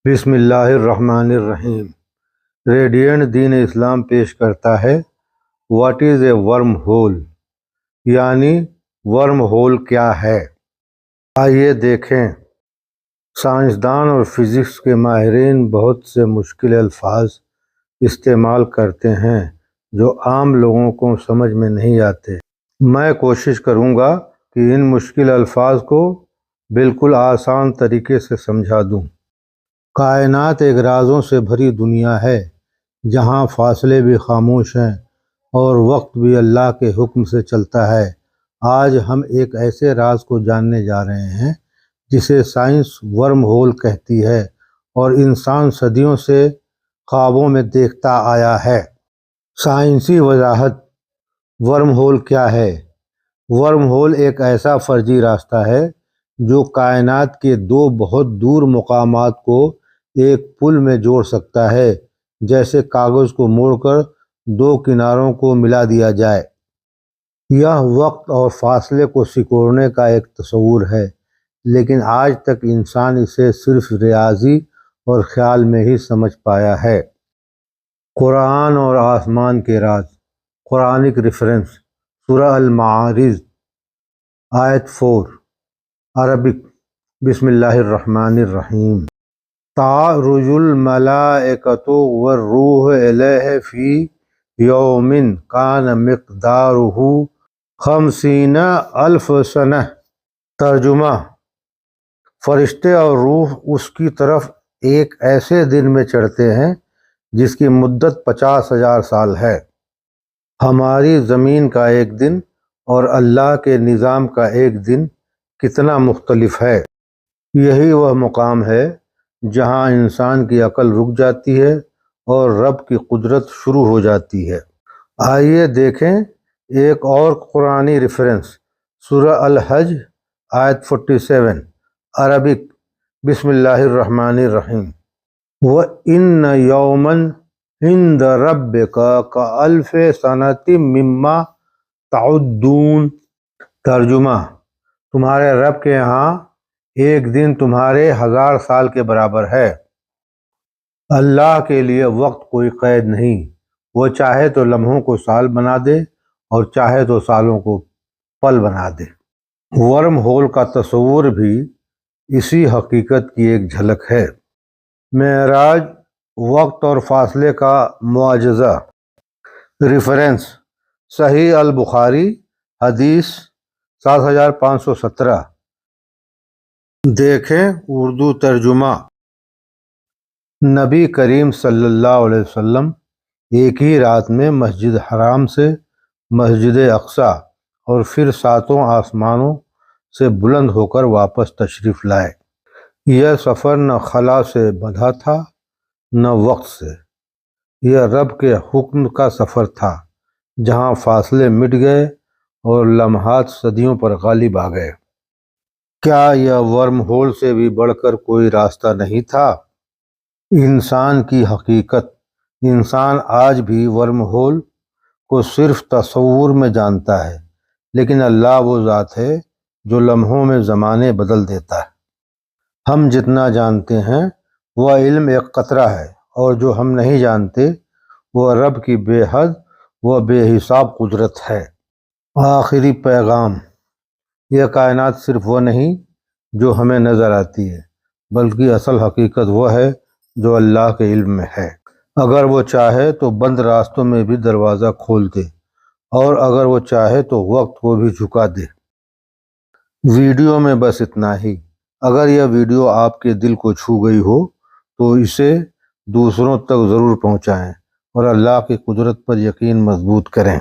بسم اللہ الرحمن الرحیم۔ ریڈینٹ دین اسلام پیش کرتا ہے what is a worm whole, یعنی ورم ہول کیا ہے۔ آئیے دیکھیں۔ سائنسدان اور فزکس کے ماہرین بہت سے مشکل الفاظ استعمال کرتے ہیں جو عام لوگوں کو سمجھ میں نہیں آتے۔ میں کوشش کروں گا کہ ان مشکل الفاظ کو بالکل آسان طریقے سے سمجھا دوں۔ کائنات ایک رازوں سے بھری دنیا ہے جہاں فاصلے بھی خاموش ہیں اور وقت بھی اللہ کے حکم سے چلتا ہے۔ آج ہم ایک ایسے راز کو جاننے جا رہے ہیں جسے سائنس ورم ہول کہتی ہے اور انسان صدیوں سے خوابوں میں دیکھتا آیا ہے۔ سائنسی وضاحت۔ ورم ہول کیا ہے؟ ورم ہول ایک ایسا فرضی راستہ ہے جو کائنات کے دو بہت دور مقامات کو ایک پل میں جوڑ سکتا ہے، جیسے کاغذ کو موڑ کر دو کناروں کو ملا دیا جائے۔ یہ وقت اور فاصلے کو سکوڑنے کا ایک تصور ہے، لیکن آج تک انسان اسے صرف ریاضی اور خیال میں ہی سمجھ پایا ہے۔ قرآن اور آسمان کے راز۔ قرآنک ریفرنس: سورہ المعارج، آیت 4، عربک: بسم اللہ الرحمن الرحیم۔ تعرج الملائکۃ والروح الیہ فی یوم کان مقدارہ 50,000 سنہ۔ ترجمہ: فرشتے اور روح اس کی طرف ایک ایسے دن میں چڑھتے ہیں جس کی مدت 50,000 سال ہے۔ ہماری زمین کا ایک دن اور اللہ کے نظام کا ایک دن کتنا مختلف ہے۔ یہی وہ مقام ہے جہاں انسان کی عقل رک جاتی ہے اور رب کی قدرت شروع ہو جاتی ہے۔ آئیے دیکھیں ایک اور قرآنی ریفرنس۔ سورہ الحج، آیت 47، عربک: بسم اللہ الرحمن الرحیم۔ وَإِنَّ يَوْمًا عِندَ رَبِّكَ كَأَلْفِ سَنَةٍ مِّمَّا تَعُدُّونَ۔ ترجمہ: تمہارے رب کے ہاں ایک دن تمہارے 1000 سال کے برابر ہے۔ اللہ کے لیے وقت کوئی قید نہیں، وہ چاہے تو لمحوں کو سال بنا دے اور چاہے تو سالوں کو پل بنا دے۔ ورم ہول کا تصور بھی اسی حقیقت کی ایک جھلک ہے۔ معراج، وقت اور فاصلے کا معجزہ۔ ریفرنس: صحیح البخاری، حدیث 7517۔ دیکھیں اردو ترجمہ۔ نبی کریم صلی اللہ علیہ وسلم ایک ہی رات میں مسجد حرام سے مسجد اقصیٰ اور پھر 7 آسمانوں سے بلند ہو کر واپس تشریف لائے۔ یہ سفر نہ خلا سے بندھا تھا نہ وقت سے، یہ رب کے حکم کا سفر تھا جہاں فاصلے مٹ گئے اور لمحات صدیوں پر غالب آ گئے۔ کیا یہ ورم ہول سے بھی بڑھ کر کوئی راستہ نہیں تھا؟ انسان کی حقیقت۔ انسان آج بھی ورم ہول کو صرف تصور میں جانتا ہے، لیکن اللہ وہ ذات ہے جو لمحوں میں زمانے بدل دیتا ہے۔ ہم جتنا جانتے ہیں وہ علم ایک قطرہ ہے، اور جو ہم نہیں جانتے وہ رب کی بے حد و بے حساب قدرت ہے۔ آخری پیغام: یہ کائنات صرف وہ نہیں جو ہمیں نظر آتی ہے، بلکہ اصل حقیقت وہ ہے جو اللہ کے علم میں ہے۔ اگر وہ چاہے تو بند راستوں میں بھی دروازہ کھول دے، اور اگر وہ چاہے تو وقت کو بھی جھکا دے۔ ویڈیو میں بس اتنا ہی۔ اگر یہ ویڈیو آپ کے دل کو چھو گئی ہو تو اسے دوسروں تک ضرور پہنچائیں اور اللہ کی قدرت پر یقین مضبوط کریں۔